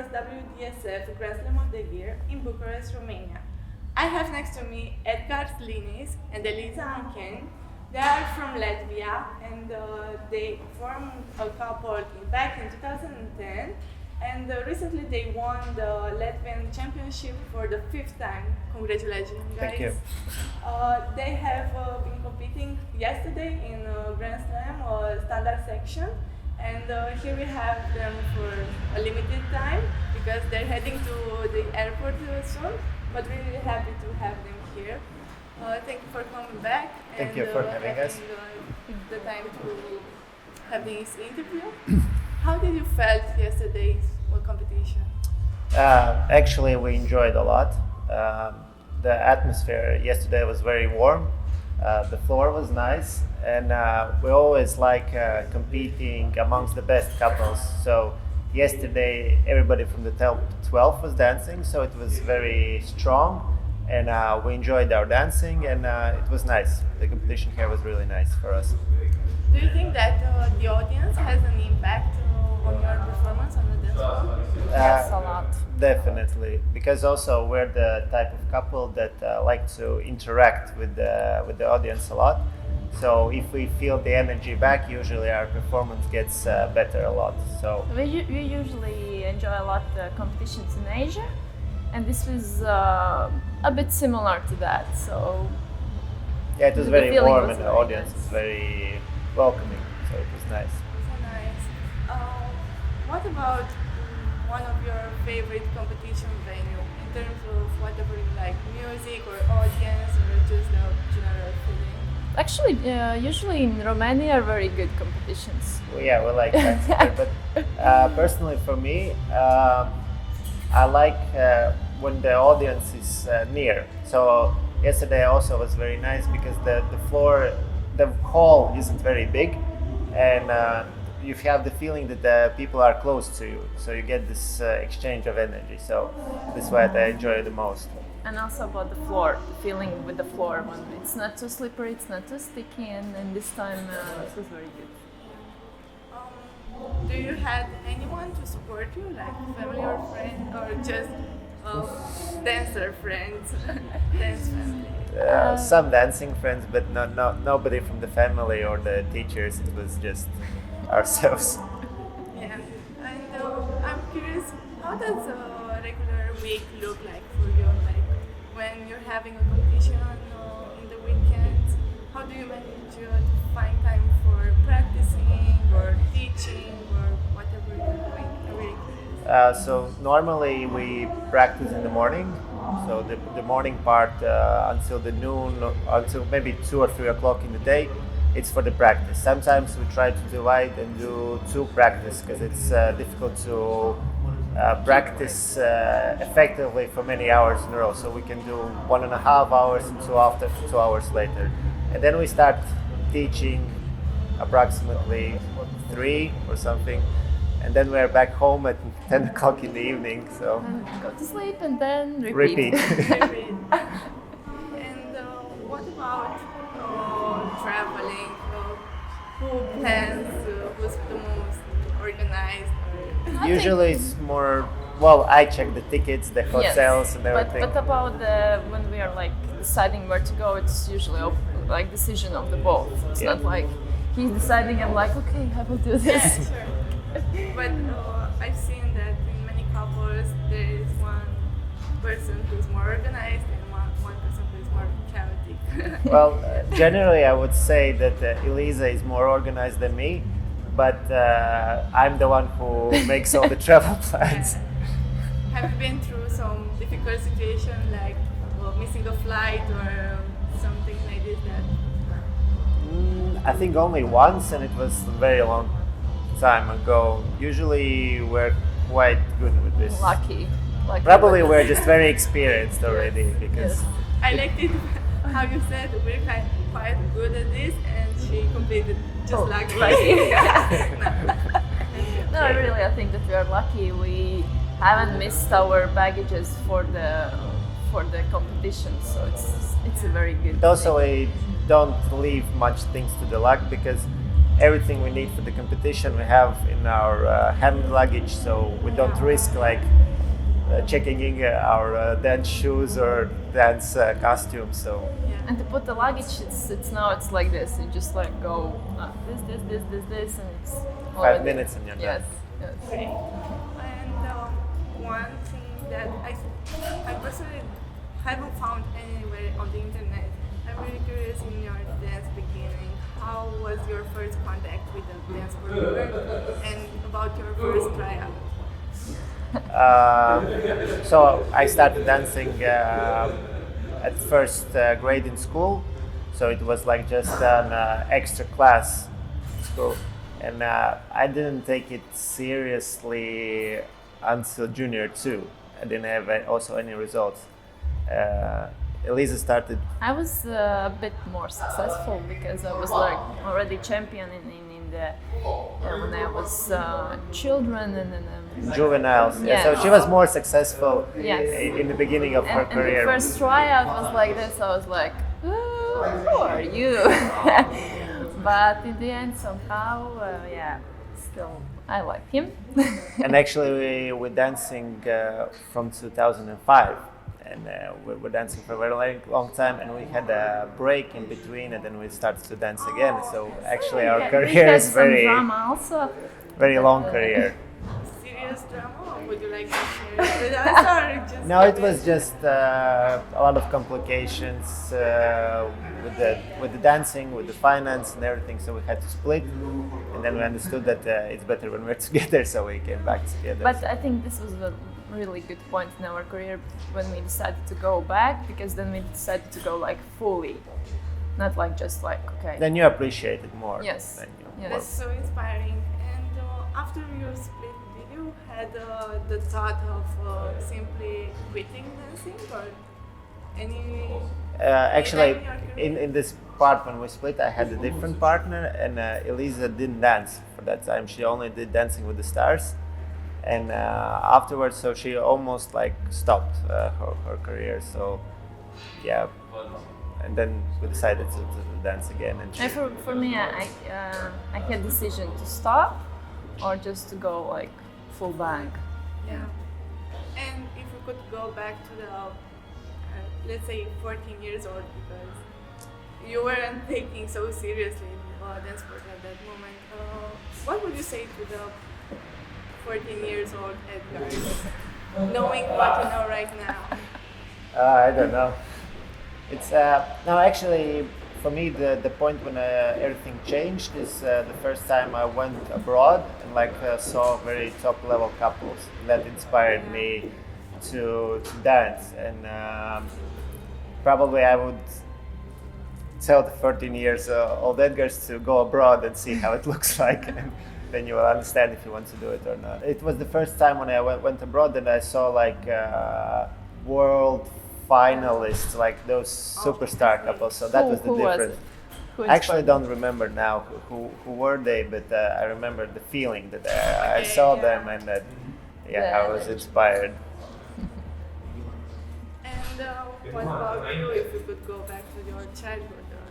first WDSF Grandslam of the year in Bucharest, Romania. I have next to me Edgars Linis Eliza Ancane. They are from Latvia and they formed a couple back in 2010, and recently they won the Latvian Championship for the 5th time. Congratulations, guys. Thank you. They have been competing yesterday in Grand Slam standard section, and here we have them for a limited time because they're heading to the airport soon, but really happy to have them here. Thank you for coming back. Thank you for having us. The time to have this interview. How did you felt yesterday's competition? Actually, we enjoyed a lot. The atmosphere yesterday was very warm. The floor was nice, and we always like competing amongst the best couples. So yesterday, everybody from the top 12 was dancing, so it was very strong. And we enjoyed our dancing, and it was nice. The competition here was really nice for us. Do you think that the audience has an impact on your performance on the dance floor? Yes, a lot. Definitely, because also we're the type of couple that like to interact with the audience a lot. So if we feel the energy back, usually our performance gets better a lot. So We usually enjoy a lot the competitions in Asia, and this was a bit similar to that. So yeah, it was the very feeling warm, was and the very audience nice. was very welcoming. So it was nice. So nice. What about one of your favorite competition venue in terms of whatever you like, music or audience or just the general feeling? Actually, usually in Romania are very good competitions. Well, yeah, we like that. But personally, for me, I like when the audience is near. So yesterday also was very nice because the floor, the hall isn't very big, and you have the feeling that the people are close to you. So you get this exchange of energy. So this is what I enjoy the most. And also about the floor, the feeling with the floor when it's not too slippery, it's not too sticky, and this time this was very good. Do you have anyone to support you, like family or friend, or just dancer friends, dance family? Some dancing friends, but nobody from the family or the teachers. It was just ourselves. Yeah, and I'm curious, how does a regular week look like for you? Like when you're having a competition in the weekends, how do you manage to find time for practicing or teaching or whatever you're doing? I'm really curious. So normally we practice in the morning. So the morning part until the noon, until maybe 2 or 3 o'clock in the day, it's for the practice. Sometimes we try to divide and do 2 practice because it's difficult to practice effectively for many hours in a row. So we can do 1.5 hours and 2 hours later. And then we start teaching approximately 3 or something. And then we're back home at 10 o'clock in the evening. So And go to sleep and then repeat. And what about traveling? Who plans? Who's the most organized? Or Usually it's more, well, I check the tickets, the hotels and everything. But about when we are like deciding where to go, it's usually like decision of the both. It's Yeah. not like he's deciding. I'm like, okay, I will do yeah, this. sure. But I've seen that in many couples there is one person who's more organized and one person who's more chaotic. Well, generally I would say that Eliza is more organized than me, but I'm the one who makes all the travel plans. Have you been through some difficult situation like missing a flight or something like this? I think only once, and it was a very long time ago. Usually we're quite good with this. Lucky. Probably we're just very experienced already because Yes. I liked it how you said we're quite good at this, and she completed just Oh, lucky. lucky. No. No, really, I think that we are lucky. We haven't missed our baggages for the competition, so it's a very good. also thing. we don't leave much things to the luck because everything we need for the competition we have in our hand luggage, so we don't risk like checking in our dance shoes or dance costumes. So And to put the luggage, it's like this. You just like go this, and it's 5 minutes and you're yes, done. yes. Great. And one thing that I personally haven't found anywhere on the internet, I'm really curious in your dance beginning, how was your first contact with the dance world and about your first tryout? So I started dancing at first grade in school, so it was like just an extra class in school, and I didn't take it seriously until junior 2. I didn't have also any results. Eliza started. I was a bit more successful because I was like already champion in the when I was children and then Juveniles. Yeah. So she was more successful Yes. in the beginning of her and career. the first tryout was like this. I was like, who are you? But in the end, somehow, still I like him. And actually, we're dancing from 2005, and we were dancing for a very long time, and we had a break in between, and then we started to dance again. So actually, our We career had is some very, drama also. very long career. Serious drama, or would you like to share it with us, or just No, it was just a lot of complications with the dancing, with the finance and everything. So we had to split, and then we understood that it's better when we're together. So we came back together. But I think this was a really good point in our career when we decided to go back, because then we decided to go like fully, not like just like okay. Then you appreciate it more. Yes. Then you Yes. That's so inspiring. And after you split, did you had the thought of simply quitting dancing, or any? Actually, in this part when we split, I had a different partner, and Eliza didn't dance for that time. She only did Dancing with the Stars, and afterwards, so she almost like stopped her career. So, yeah, and then we decided to dance again. And And for me, I had decision to stop or just to go like full bang. Yeah. And if we could go back to the, let's say, 14 years old, because you weren't taking so seriously Dancesport at that moment, what would you say to the 14 years old Edgars, knowing what you know right now? I don't know. It's no, actually, for me, the point when everything changed is the first time I went abroad and saw very top level couples. That inspired me to dance, and probably I would tell the 14 years old Edgars to go abroad and see how it looks like, and then you will understand if you want to do it or not. It was the first time when I went abroad and I saw world finalists, like those superstar couples. So that was the Who was difference. it? Who I actually inspired don't remember now who were they, but I remember the feeling that I Okay, saw yeah. them, and that I Yeah. was inspired. And what about you, if you could go back to your childhood, or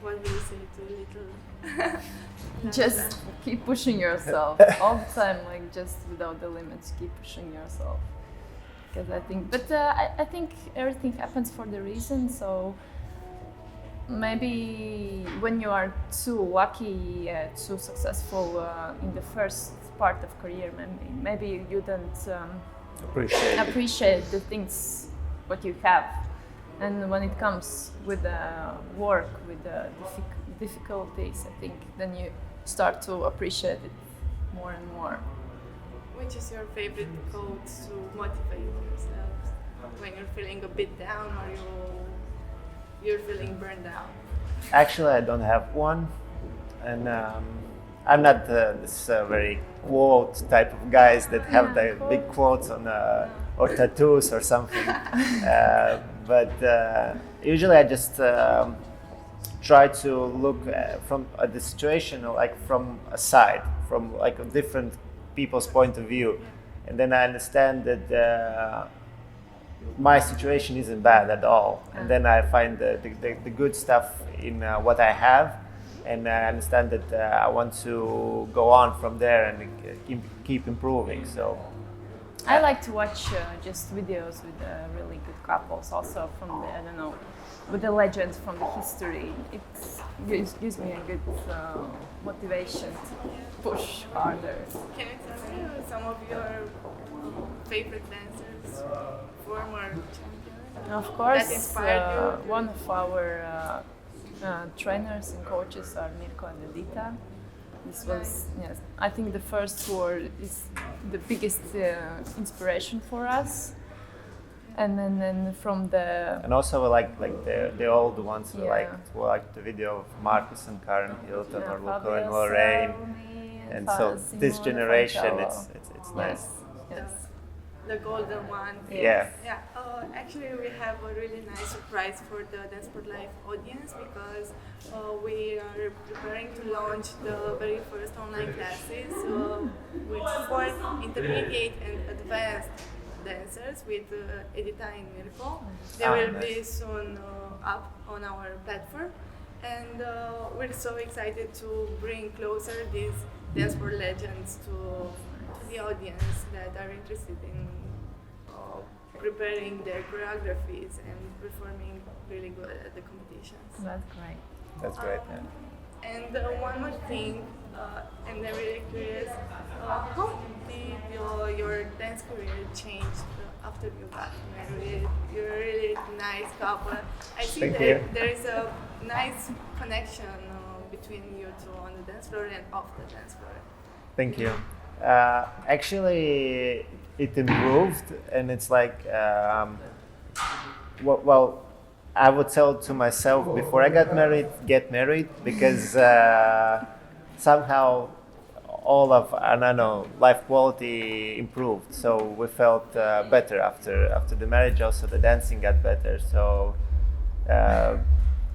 what would you say to little? Just keep pushing yourself all the time, like just without the limits. Keep pushing yourself, because I think. But I think everything happens for the reason. So maybe when you are too lucky, too successful in the first part of career, maybe you don't appreciate the things what you have, and when it comes with the work, with the difficulties, I think then you start to appreciate it more and more. Which is your favorite quote to motivate yourself when you're feeling a bit down, or you're feeling burned out? Actually, I don't have one, and I'm not this very quote type of guys that have the big quotes on or tattoos or something. But usually, I just try to look from the situation from a side, from a different people's point of view, and then I understand that my situation isn't bad at all, and then I find the good stuff in what I have, and I understand that I want to go on from there and keep improving. So I like to watch just videos with really good couples, also from the, I don't know, with the legends from the history. It gives me a good motivation to push harder. Can you tell me some of your favorite dancers, former champions? Of course, that inspired you? one of our trainers and coaches are Mirko and Edita. This was, yes, I think the first tour is the biggest inspiration for us. And then from the... And also we like the old ones, we like the video of Marcus and Karen Hilton or Luca and Lorraine. And so this generation, it's nice. Yes. The golden one. Yeah. Yeah. Actually, we have a really nice surprise for the Dancesport Live audience because we are preparing to launch the very first online classes with 4 intermediate and advanced dancers with Edita and Mirko. They will be soon up on our platform, and we're so excited to bring closer these Dancesport legends to the audience that are interested in preparing their choreographies and performing really good at the competitions. That's great. That's great. Yeah. And one more thing, and I'm really curious, how did your dance career change after you got married? You're a really nice couple. I see there is a nice connection between you two on the dance floor and off the dance floor. Thank you. Actually, it improved, and it's like, well, I would tell to myself before I get married, because somehow all of, I don't know, life quality improved. So we felt better after the marriage. Also, the dancing got better. So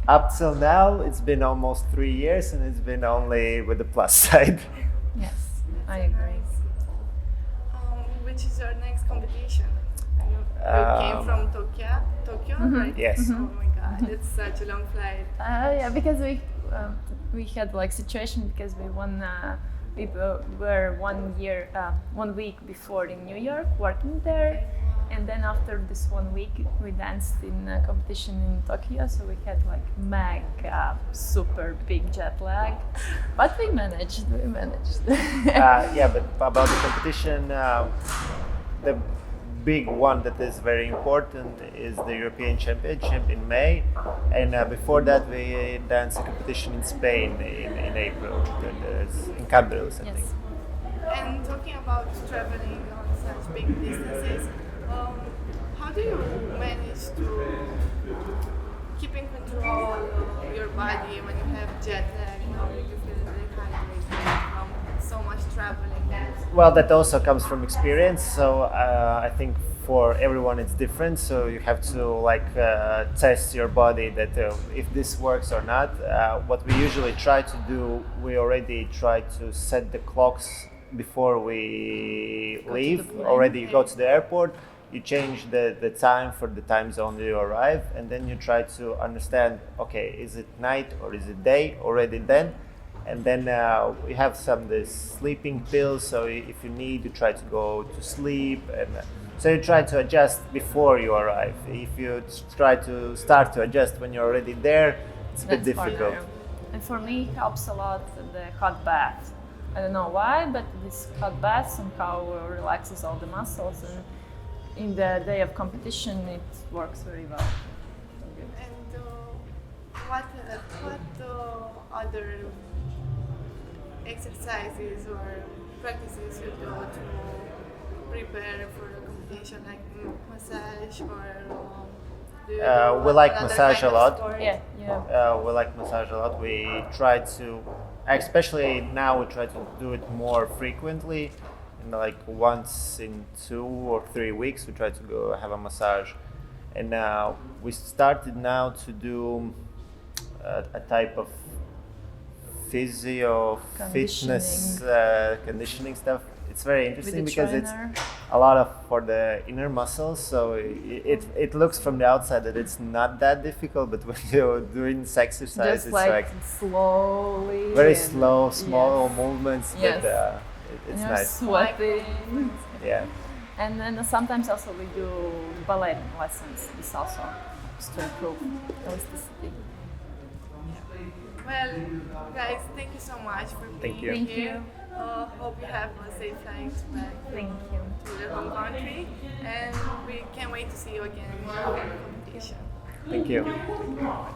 up till now, it's been almost 3 years, and it's been only with the plus side. Yes, I agree. Which is your next competition? You came from Tokyo, right? Yes. Oh my God, it's such a long flight. Yeah, because we had like situation because we won. We were 1 week before in New York working there, and then after this 1 week we danced in a competition in Tokyo. So we had like mega super big jet lag, but we managed. Yeah, but about the competition, the big one that is very important is the European Championship in May, and before that we danced a competition in Spain in April, in Cambrils, I think. And talking about traveling on such big distances, how do you manage to keep in control of your body when you have jet lag? You feel dehydrated from so much traveling. Well, that also comes from experience. So I think for everyone it's different. So you have to test your body that if this works or not. What we usually try to do, we already try to set the clocks before we leave. Already you go to the airport, you change the time for the time zone you arrive, and then you try to understand, okay, is it night or is it day already then? And then we have this sleeping pills, so if you need, you try to go to sleep, and so you try to adjust before you arrive. If you try to start to adjust when you're already there, it's a bit difficult. And for me, it helps a lot the hot bath. I don't know why, but this hot bath somehow relaxes all the muscles, and in the day of competition, it works very well. And what other exercises or practices you do to prepare for the competition, like massage or do you do we like another massage kind a lot. of sport? We like massage a lot. We try to, especially now, we try to do it more frequently. Like once in 2 or 3 weeks, we try to go have a massage. And we started now to do a type of physio, fitness, conditioning stuff. it's very interesting because trainer. it's a lot of for the inner muscles. So it looks from the outside that it's not that difficult, but when you're doing this exercise, Just it's like slowly. very and- slow, small yes. movements. Yes. But it's You're nice. sweating. Yeah. And then sometimes also we do ballet lessons. This also helps to improve elasticity. Well, guys, thank you so much for Thank being you. Thank here. you. Hope you have a safe flight back Thank you. to your home country, and we can't wait to see you again in our competition. Thank you. Thank you very much.